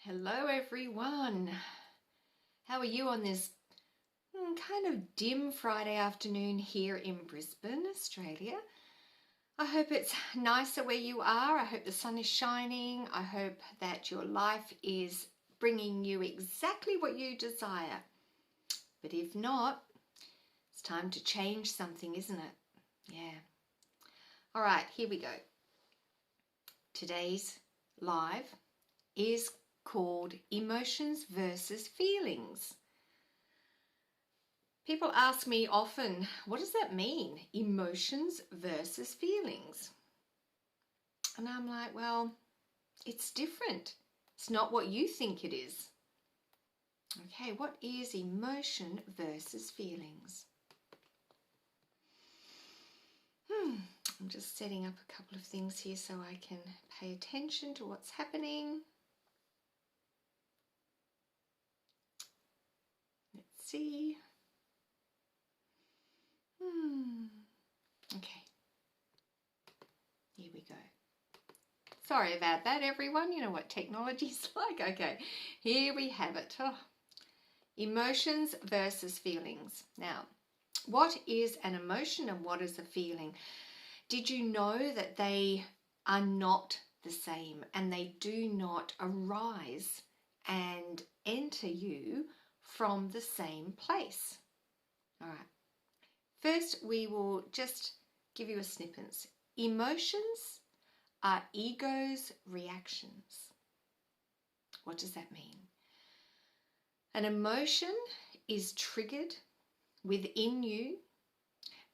Hello everyone. How are you on this kind of dim Friday afternoon here in Brisbane, Australia? I hope it's nicer where you are. I hope the sun is shining. I hope that your life is bringing you exactly what you desire. But if not, it's time to change something, isn't it? Yeah. All right, here we go. Today's live is called Emotions versus Feelings. People ask me often, what does that mean? Emotions versus feelings. And I'm like, well, it's different. It's not what you think it is. Okay, what is emotion versus feelings? I'm just setting up a couple of things here so I can pay attention to what's happening. Let's see. Okay. Here we go. Sorry about that, everyone. You know what technology's like. Okay, here we have it. Emotions versus feelings. Now, what is an emotion and what is a feeling? Did you know that they are not the same and they do not arise and enter you from the same place? All right. First, we will just give you a snippet. Emotions are ego's reactions. What does that mean? An emotion is triggered within you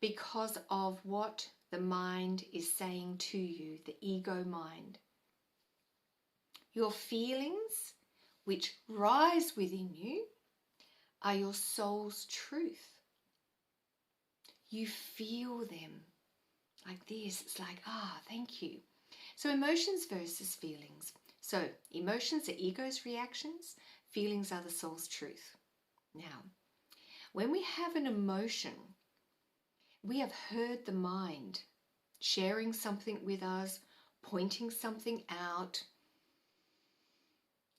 because of what the mind is saying to you, the ego mind. Your feelings, which rise within you, are your soul's truth. You feel them like this. It's like, thank you. So emotions versus feelings. So emotions are ego's reactions. Feelings are the soul's truth. Now, when we have an emotion, we have heard the mind sharing something with us, pointing something out,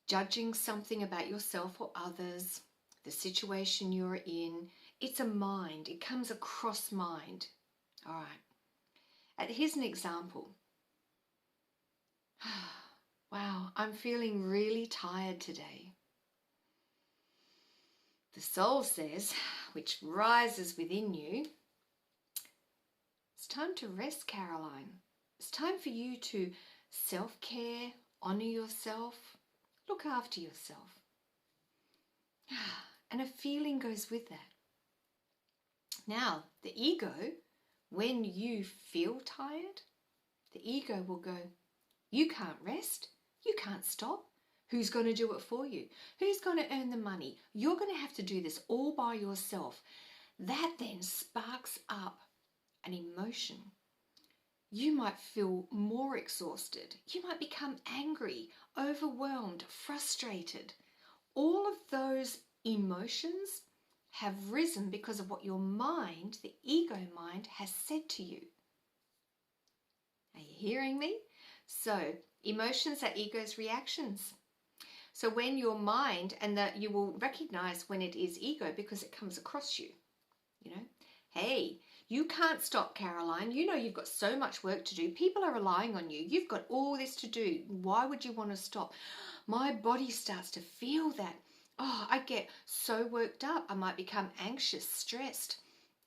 judging something about yourself or others, the situation you're in. It's a mind. It comes across mind. All right. Here's an example. Wow, I'm feeling really tired today. The soul says, which rises within you, it's time to rest, Caroline. It's time for you to self-care, honor yourself, look after yourself. And a feeling goes with that. Now, the ego, when you feel tired, the ego will go, you can't rest, you can't stop. Who's going to do it for you? Who's going to earn the money? You're going to have to do this all by yourself. That then sparks up an emotion. You might feel more exhausted. You might become angry, overwhelmed, frustrated. All of those emotions have risen because of what your mind, the ego mind, has said to you. Are you hearing me? So, emotions are ego's reactions. So when your mind, and that you will recognize when it is ego because it comes across you, hey, you can't stop, Caroline. You know you've got so much work to do. People are relying on you. You've got all this to do. Why would you want to stop? My body starts to feel that. I get so worked up. I might become anxious, stressed,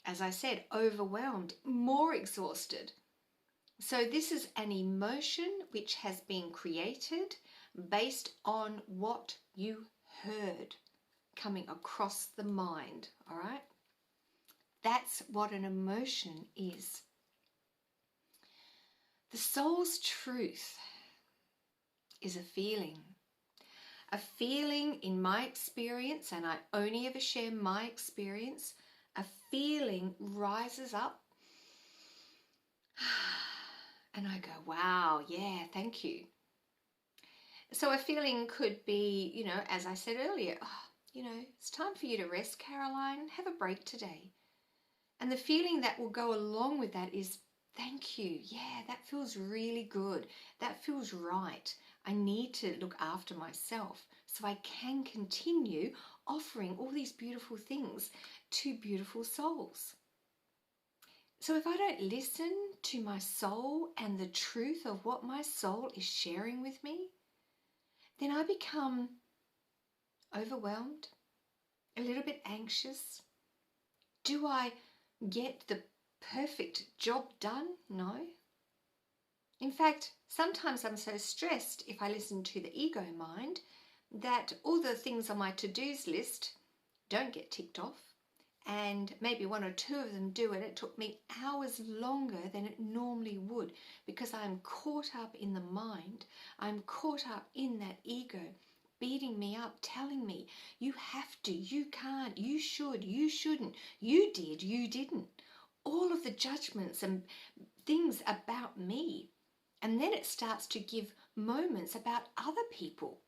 as I said, overwhelmed, more exhausted. So this is an emotion which has been created based on what you heard coming across the mind, all right? That's what an emotion is. The soul's truth is a feeling. A feeling, in my experience, and I only ever share my experience, a feeling rises up and I go, wow, yeah, thank you. So a feeling could be, as I said earlier, it's time for you to rest, Caroline. Have a break today. And the feeling that will go along with that is, thank you. Yeah, that feels really good. That feels right. I need to look after myself so I can continue offering all these beautiful things to beautiful souls. So if I don't listen to my soul and the truth of what my soul is sharing with me, then I become overwhelmed, a little bit anxious. Do I get the perfect job done? No. In fact, sometimes I'm so stressed if I listen to the ego mind that all the things on my to-dos list don't get ticked off, and maybe one or two of them do, and it took me hours longer than it normally would because I'm caught up in the mind. I'm caught up in that ego beating me up, telling me, you have to, you can't, you should, you shouldn't, you did, you didn't. All of the judgments and things about me. And then it starts to give moments about other people.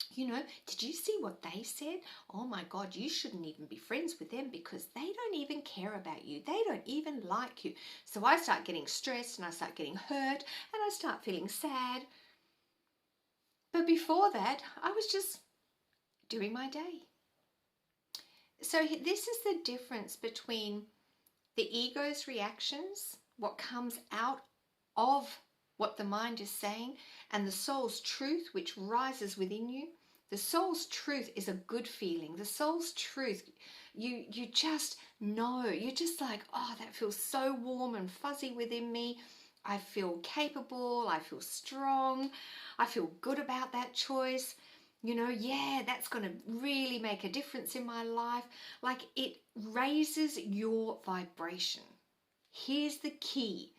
You know, did you see what they said? Oh my God, you shouldn't even be friends with them because they don't even care about you. They don't even like you. So I start getting stressed and I start getting hurt and I start feeling sad. But before that, I was just doing my day. So this is the difference between the ego's reactions, what comes out of what the mind is saying, and the soul's truth, which rises within you. The soul's truth is a good feeling. The soul's truth, you just know. You're just like, oh, that feels so warm and fuzzy within me. I feel capable. I feel strong. I feel good about that choice. You know, yeah, that's going to really make a difference in my life. Like, it raises your vibration. Here's the key.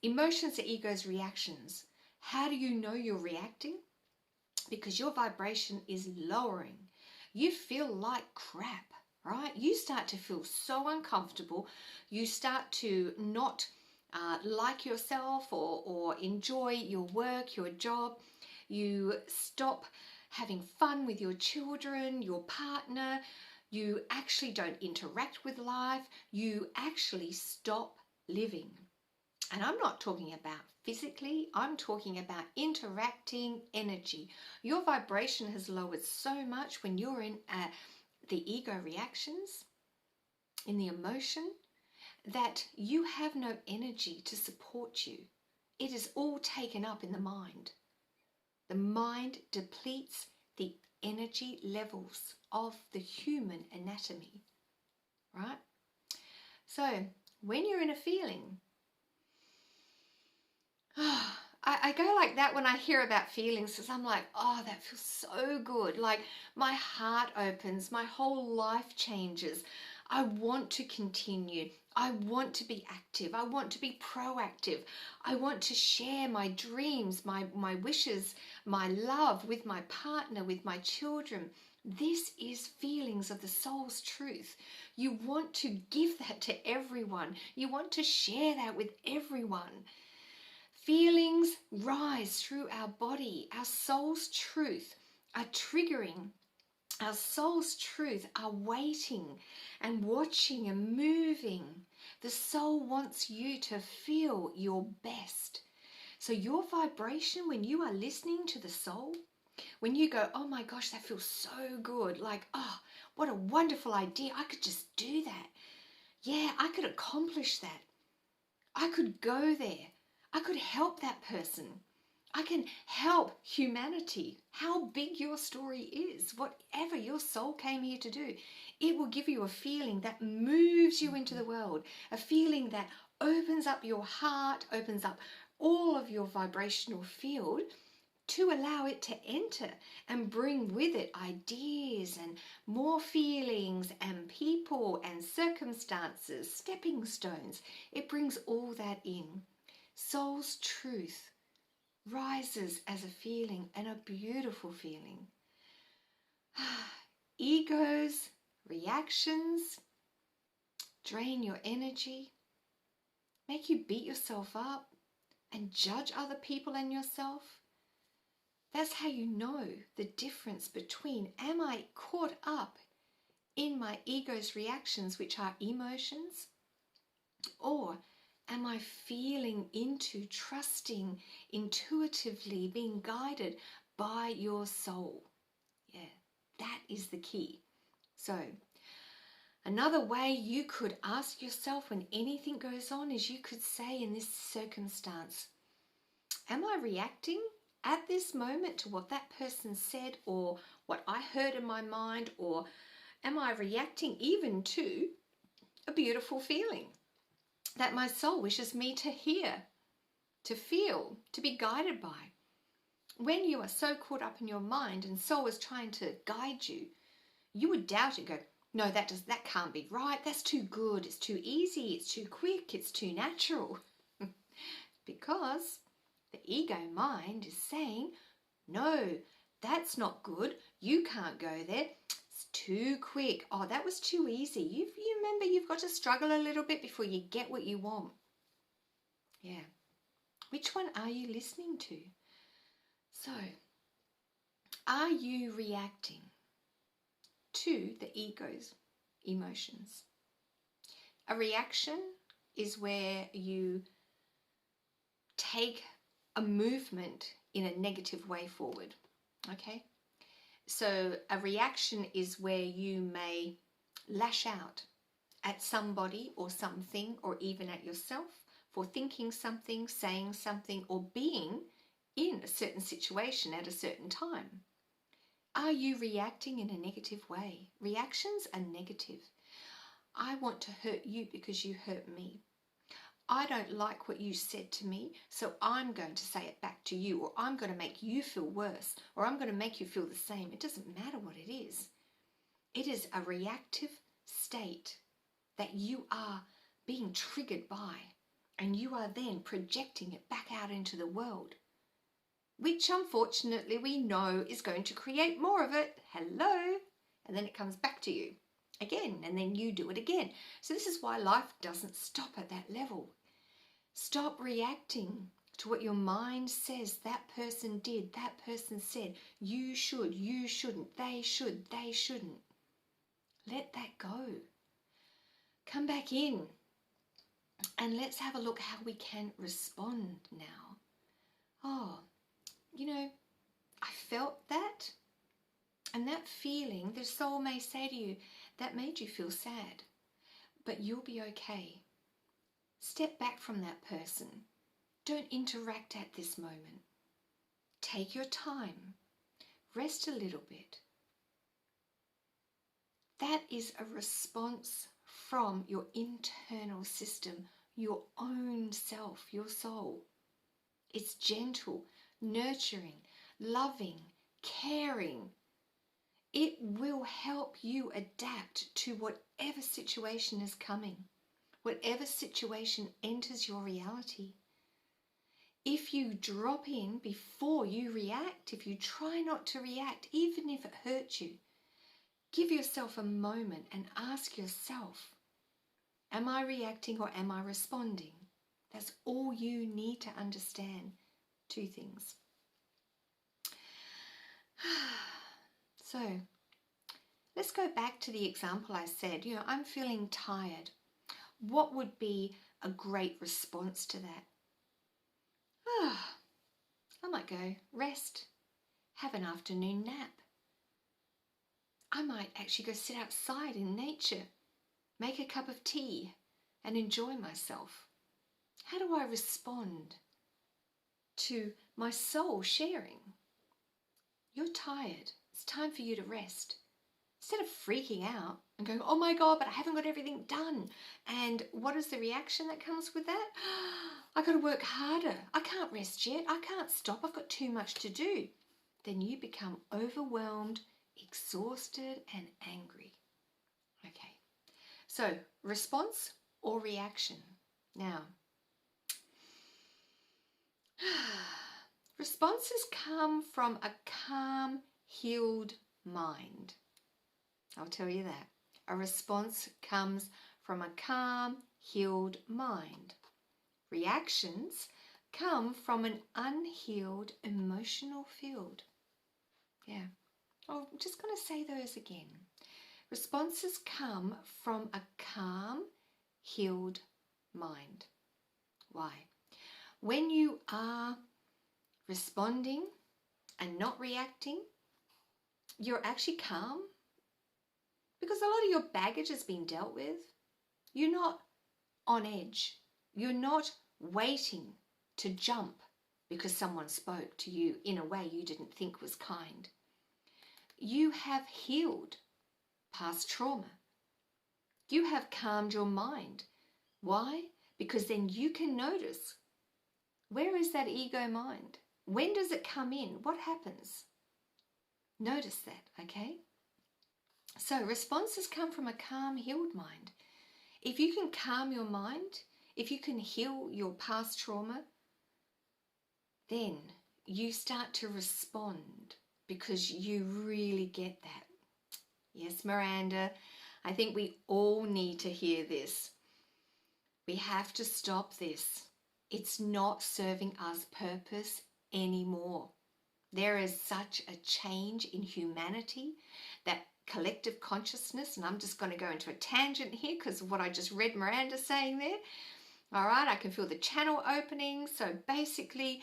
Emotions are ego's reactions. How do you know you're reacting? Because your vibration is lowering. You feel like crap, right? You start to feel so uncomfortable. You start to not like yourself or enjoy your work, your job. You stop having fun with your children, your partner. You actually don't interact with life. You actually stop living. And I'm not talking about physically, I'm talking about interacting energy. Your vibration has lowered so much when you're in the ego reactions, in the emotion, that you have no energy to support you. It is all taken up in the mind. The mind depletes the energy levels of the human anatomy, right? So when you're in a feeling, I go like that when I hear about feelings, because I'm like, oh, that feels so good. Like, my heart opens, my whole life changes. I want to continue. I want to be active. I want to be proactive. I want to share my dreams, my wishes, my love with my partner, with my children. This is feelings of the soul's truth. You want to give that to everyone. You want to share that with everyone. Feelings rise through our body. Our soul's truth are triggering. Our soul's truth are waiting and watching and moving. The soul wants you to feel your best. So your vibration, when you are listening to the soul, when you go, oh my gosh, that feels so good. Like, oh, what a wonderful idea. I could just do that. Yeah, I could accomplish that. I could go there. I could help that person. I can help humanity. How big your story is, whatever your soul came here to do, it will give you a feeling that moves you into the world, a feeling that opens up your heart, opens up all of your vibrational field to allow it to enter and bring with it ideas and more feelings and people and circumstances, stepping stones. It brings all that in. Soul's truth rises as a feeling, and a beautiful feeling. Ego's reactions drain your energy, make you beat yourself up and judge other people and yourself. That's how you know the difference between, am I caught up in my ego's reactions, which are emotions, or am I feeling into, trusting, intuitively being guided by your soul? Yeah, that is the key. So, another way you could ask yourself when anything goes on is you could say in this circumstance, am I reacting at this moment to what that person said or what I heard in my mind, or am I reacting even to a beautiful feeling that my soul wishes me to hear, to feel, to be guided by? When you are so caught up in your mind and soul is trying to guide you, you would doubt it, go, no, that can't be right. That's too good. It's too easy. It's too quick. It's too natural. Because the ego mind is saying, no, that's not good. You can't go there. It's too quick. Oh, that was too easy. You remember you've got to struggle a little bit before you get what you want. Yeah. Which one are you listening to? So, are you reacting to the ego's emotions? A reaction is where you take a movement in a negative way forward, okay? So a reaction is where you may lash out at somebody or something, or even at yourself, for thinking something, saying something, or being in a certain situation at a certain time. Are you reacting in a negative way? Reactions are negative. I want to hurt you because you hurt me. I don't like what you said to me, so I'm going to say it back to you, or I'm going to make you feel worse, or I'm going to make you feel the same. It doesn't matter what it is. It is a reactive state that you are being triggered by, and you are then projecting it back out into the world, which unfortunately we know is going to create more of it. Hello. And then it comes back to you again, and then you do it again. So this is why life doesn't stop at that level. Stop reacting to what your mind says that person did, that person said. You should, you shouldn't, they should, they shouldn't. Let that go. Come back in and let's have a look how we can respond now. Oh, you know, I felt that, and that feeling, the soul may say to you, that made you feel sad, but you'll be okay. Step back from that person. Don't interact at this moment. Take your time. Rest a little bit. That is a response from your internal system, your own self, your soul. It's gentle, nurturing, loving, caring. It will help you adapt to whatever situation is coming, whatever situation enters your reality. If you drop in before you react, if you try not to react, even if it hurts you, give yourself a moment and ask yourself, am I reacting or am I responding? That's all you need to understand. Two things. So, let's go back to the example I said, I'm feeling tired. What would be a great response to that? I might go rest, have an afternoon nap. I might actually go sit outside in nature, make a cup of tea and enjoy myself. How do I respond to my soul sharing? You're tired. It's time for you to rest. Instead of freaking out and going, oh my God, but I haven't got everything done. And what is the reaction that comes with that? I got to work harder. I can't rest yet. I can't stop. I've got too much to do. Then you become overwhelmed, exhausted, and angry. Okay. So response or reaction? Now, responses come from a calm, healed mind. I'll tell you that. A response comes from a calm, healed mind. Reactions come from an unhealed emotional field. Yeah. I'm just going to say those again. Responses come from a calm, healed mind. Why? When you are responding and not reacting, you're actually calm because a lot of your baggage has been dealt with. You're not on edge. You're not waiting to jump because someone spoke to you in a way you didn't think was kind. You have healed past trauma. You have calmed your mind. Why? Because then you can notice, where is that ego mind? When does it come in? What happens? Notice that, okay? So responses come from a calm, healed mind. If you can calm your mind, if you can heal your past trauma, then you start to respond because you really get that. Yes, Miranda, I think we all need to hear this. We have to stop this. It's not serving us purpose anymore. There is such a change in humanity, that collective consciousness, and I'm just going to go into a tangent here because of what I just read Miranda saying there. All right, I can feel the channel opening. So basically,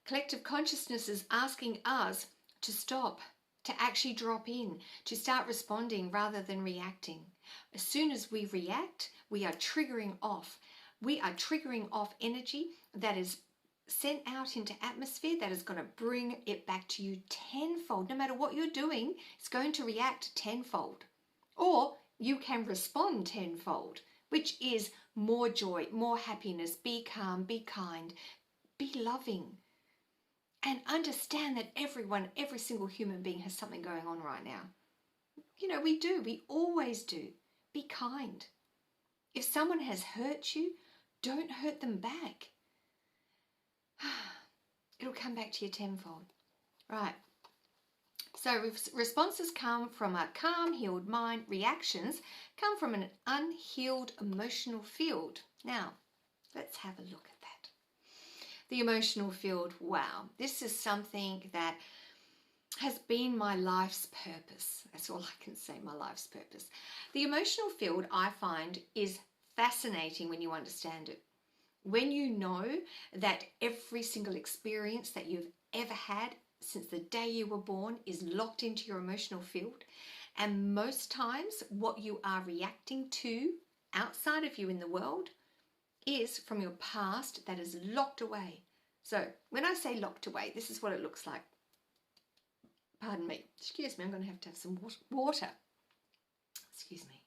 collective consciousness is asking us to stop, to actually drop in, to start responding rather than reacting. As soon as we react, we are triggering off. We are triggering off energy that is sent out into atmosphere that is going to bring it back to you tenfold. No matter what you're doing, it's going to react tenfold. Or you can respond tenfold, which is more joy, more happiness. Be calm, be kind, be loving. And understand that everyone, every single human being has something going on right now. You know, we do. We always do. Be kind. If someone has hurt you, don't hurt them back. It'll come back to you tenfold. Right. So responses come from a calm, healed mind. Reactions come from an unhealed emotional field. Now, let's have a look at that. The emotional field, wow. This is something that has been my life's purpose. That's all I can say, my life's purpose. The emotional field, I find, is fascinating when you understand it. When you know that every single experience that you've ever had since the day you were born is locked into your emotional field, and most times what you are reacting to outside of you in the world is from your past that is locked away. So when I say locked away, this is what it looks like. Pardon me. Excuse me, I'm going to have some water. Excuse me.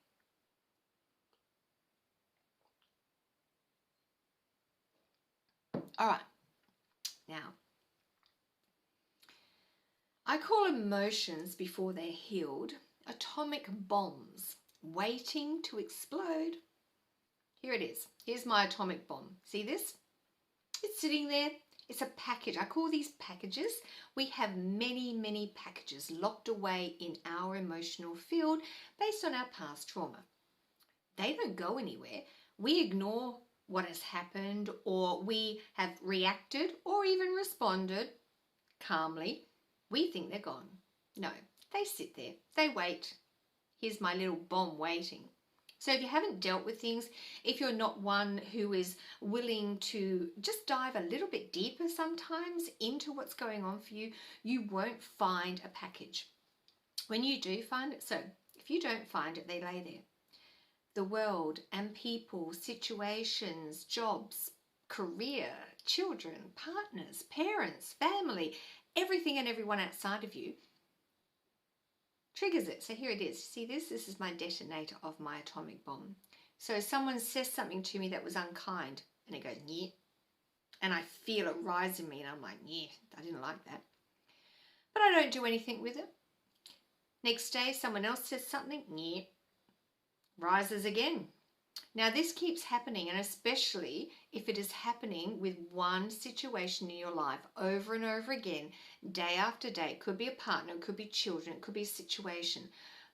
All right. Now, I call emotions before they're healed atomic bombs waiting to explode. Here it is. Here's my atomic bomb. See this? It's sitting there. It's a package. I call these packages. We have many, many packages locked away in our emotional field based on our past trauma. They don't go anywhere. We ignore what has happened, or we have reacted or even responded calmly. We think they're gone. No, they sit there. They wait. Here's my little bomb waiting. So if you haven't dealt with things, if you're not one who is willing to just dive a little bit deeper sometimes into what's going on for you, you won't find a package. When you do find it, so if you don't find it, they lay there. The world and people, situations, jobs, career, children, partners, parents, family, everything and everyone outside of you triggers it. So here it is. See this? This is my detonator of my atomic bomb. So someone says something to me that was unkind and it goes, yeah. And I feel it rise in me and I'm like, yeah, I didn't like that. But I don't do anything with it. Next day, someone else says something, yeah, rises again. Now this keeps happening, and especially if it is happening with one situation in your life over and over again, day after day. It could be a partner, it could be children, it could be a situation.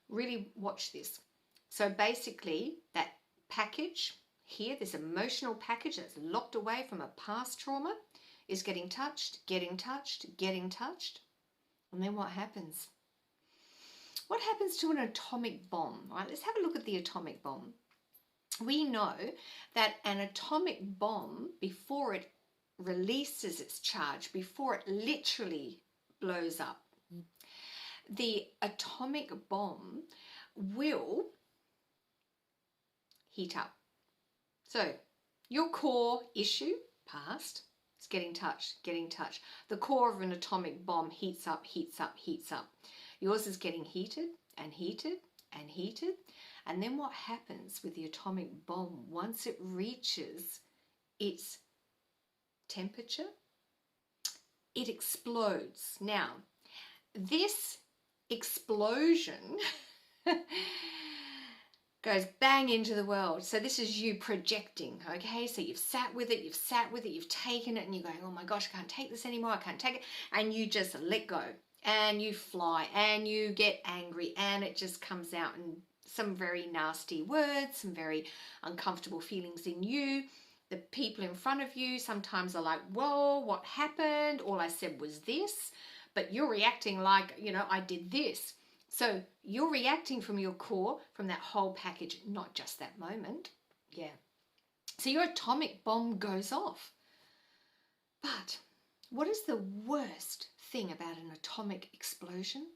Really watch this. So basically that package here, this emotional package that's locked away from a past trauma, is getting touched, getting touched, getting touched. And then what happens? What happens to an atomic bomb? Right, let's have a look at the atomic bomb. we know that an atomic bomb, before it releases its charge, before it literally blows up, the atomic bomb will heat up. So your core issue, past, it's getting touched, getting touched. The core of an atomic bomb heats up, heats up, heats up. Yours is getting heated and heated and heated. And then what happens with the atomic bomb once it reaches its temperature? It explodes. Now, this explosion goes bang into the world. So this is you projecting, okay? So you've sat with it, you've taken it, and you're going, oh my gosh, I can't take this anymore, I can't take it. And you just let go, and you fly, and you get angry, and it just comes out in some very nasty words, some very uncomfortable feelings in you. The people in front of you sometimes are like, whoa, what happened? All I said was this, but you're reacting like, you know, I did this. So you're reacting from your core, from that whole package, not just that moment. Yeah. So your atomic bomb goes off. But what is the worst thing about an atomic explosion?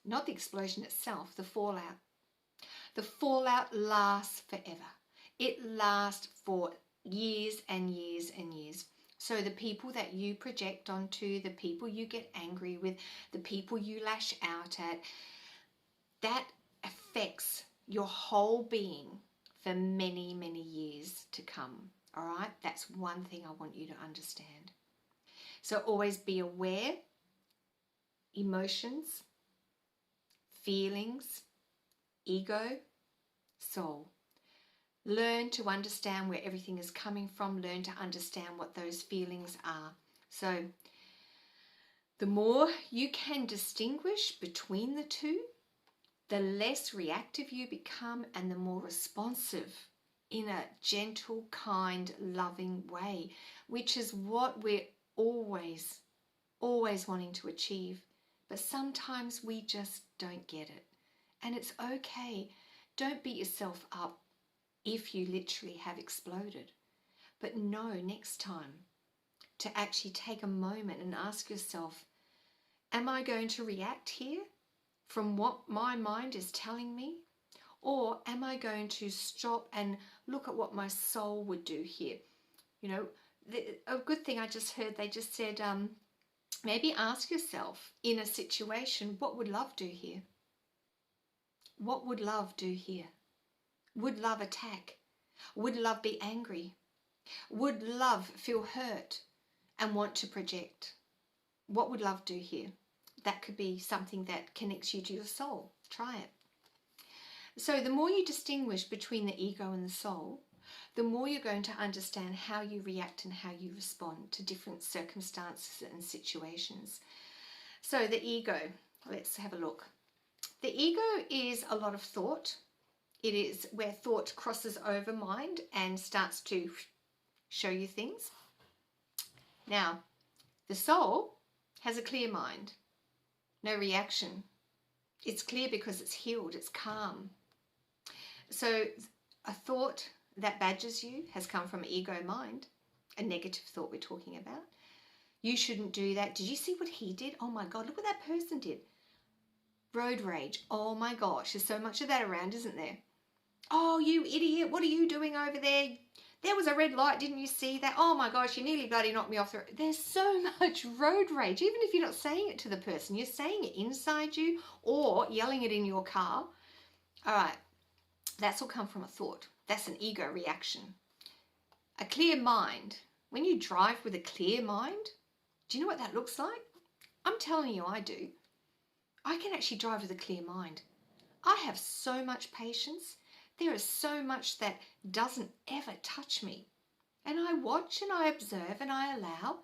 Not the explosion itself, the fallout. The fallout lasts forever. It lasts for years and years and years. So the people that you project onto, the people you get angry with, the people you lash out at, that affects your whole being for many, many years to come. All right? That's one thing I want you to understand. So always be aware, emotions, feelings, ego, soul. Learn to understand where everything is coming from. Learn to understand what those feelings are. So the more you can distinguish between the two, the less reactive you become and the more responsive in a gentle, kind, loving way, which is what we're always wanting to achieve. But sometimes we just don't get it. And it's okay. Don't beat yourself up if you literally have exploded. But know next time to actually take a moment and ask yourself, am I going to react here from what my mind is telling me? Or am I going to stop and look at what my soul would do here? You know, a good thing I just heard, they just said, maybe ask yourself in a situation, what would love do here? What would love do here? Would love attack? Would love be angry? Would love feel hurt and want to project? What would love do here? That could be something that connects you to your soul. Try it. So the more you distinguish between the ego and the soul, the more you're going to understand how you react and how you respond to different circumstances and situations. So the ego, let's have a look. The ego is a lot of thought. It is where thought crosses over mind and starts to show you things. Now, the soul has a clear mind, no reaction. It's clear because it's healed, it's calm. So a thought that badgers you has come from ego mind, a negative thought we're talking about. You shouldn't do that. Did you see what he did? Oh my God, look what that person did. Road rage. Oh my gosh, there's so much of that around, isn't there? Oh, you idiot, what are you doing over there? There was a red light, didn't you see that? Oh my gosh, you nearly bloody knocked me off the road. There's so much road rage, even if you're not saying it to the person, you're saying it inside you or yelling it in your car. All right, that's all come from a thought. That's an ego reaction. A clear mind. When you drive with a clear mind, do you know what that looks like? I'm telling you, I do. I can actually drive with a clear mind. I have so much patience. There is so much that doesn't ever touch me. And I watch and I observe and I allow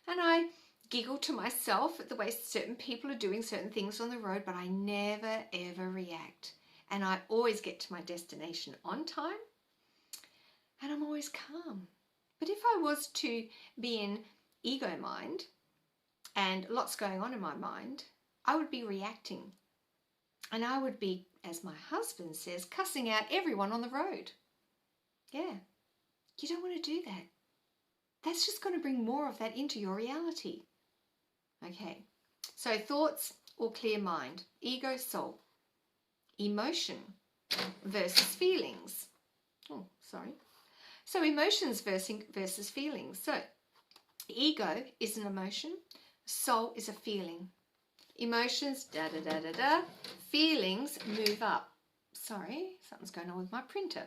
and I giggle to myself at the way certain people are doing certain things on the road, but I never ever react. And I always get to my destination on time and I'm always calm. But if I was to be in ego mind and lots going on in my mind, I would be reacting. And I would be, as my husband says, cussing out everyone on the road. Yeah, you don't want to do that. That's just going to bring more of that into your reality. Okay, so thoughts or clear mind, ego, soul, emotion versus feelings. Oh, sorry. So emotions versus feelings. So ego is an emotion, soul is a feeling. Emotions, da-da-da-da-da. Feelings move up. Sorry, something's going on with my printer.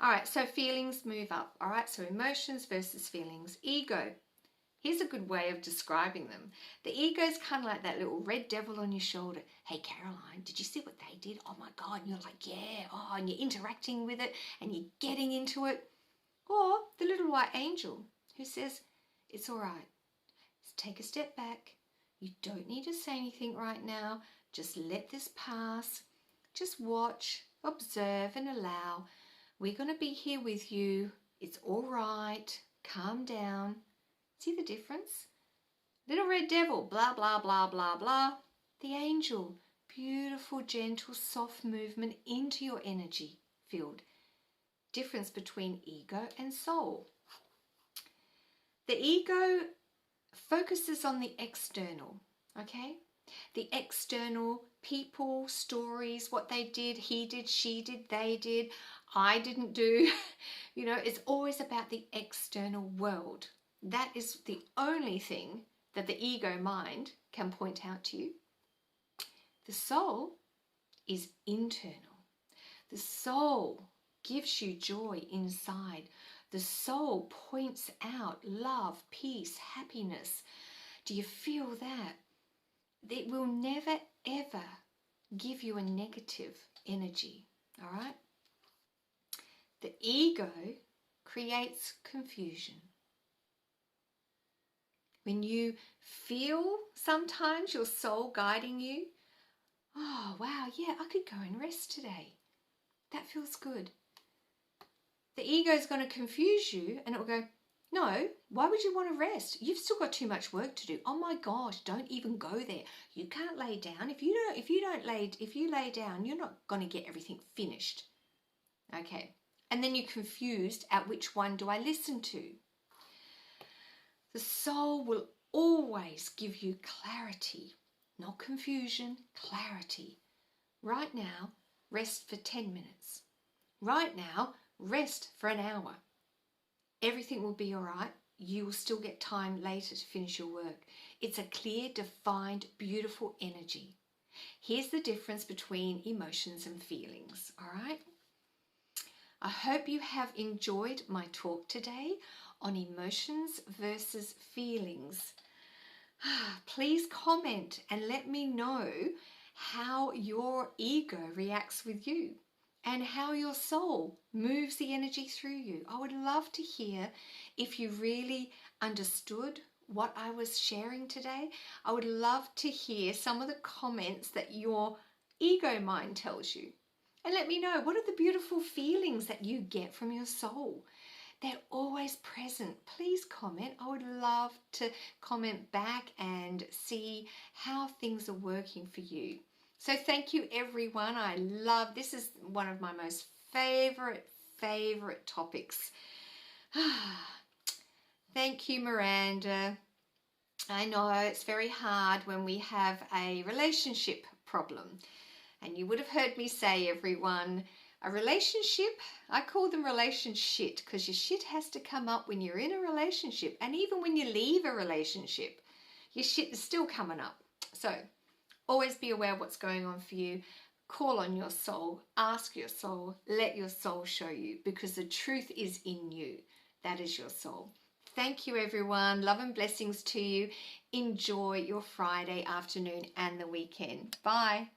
All right, so feelings move up. All right, so emotions versus feelings. Ego. Here's a good way of describing them. The ego is kind of like that little red devil on your shoulder. Hey, Caroline, did you see what they did? Oh, my God. And you're like, yeah. Oh, and you're interacting with it and you're getting into it. Or the little white angel who says, it's all right. Just take a step back. You don't need to say anything right now. Just let this pass. Just watch, observe, and allow. We're going to be here with you. It's all right. Calm down. See the difference? Little red devil, blah, blah, blah, blah, blah. The angel, beautiful, gentle, soft movement into your energy field. Difference between ego and soul. The ego focuses on the external, okay? The external people, stories, what they did, he did, she did, they did, I didn't do. You know, it's always about the external world. That is the only thing that the ego mind can point out to you. The soul is internal. The soul gives you joy inside. The soul points out love, peace, happiness. Do you feel that? It will never, ever give you a negative energy, all right? The ego creates confusion. When you feel sometimes your soul guiding you, oh, wow, yeah, I could go and rest today. That feels good. The ego is going to confuse you and it will go, no, why would you want to rest? You've still got too much work to do. Oh my gosh, don't even go there. You can't lay down. If you lay down, you're not going to get everything finished. Okay. And then you're confused at which one do I listen to? The soul will always give you clarity, not confusion, clarity. Right now, rest for 10 minutes. Right now, rest for an hour. Everything will be all right. You will still get time later to finish your work. It's a clear, defined, beautiful energy. Here's the difference between emotions and feelings, all right? I hope you have enjoyed my talk today on emotions versus feelings. Please comment and let me know how your ego reacts with you and how your soul moves the energy through you. I would love to hear if you really understood what I was sharing today. I would love to hear some of the comments that your ego mind tells you. And let me know, what are the beautiful feelings that you get from your soul? They're always present. Please comment. I would love to comment back and see how things are working for you. So thank you, everyone. This is one of my most favorite topics. Thank you, Miranda. I know it's very hard when we have a relationship problem. And you would have heard me say, everyone, a relationship, I call them relationship because your shit has to come up when you're in a relationship. And even when you leave a relationship, your shit is still coming up. So always be aware of what's going on for you. Call on your soul, ask your soul, let your soul show you, because the truth is in you. That is your soul. Thank you, everyone. Love and blessings to you. Enjoy your Friday afternoon and the weekend. Bye.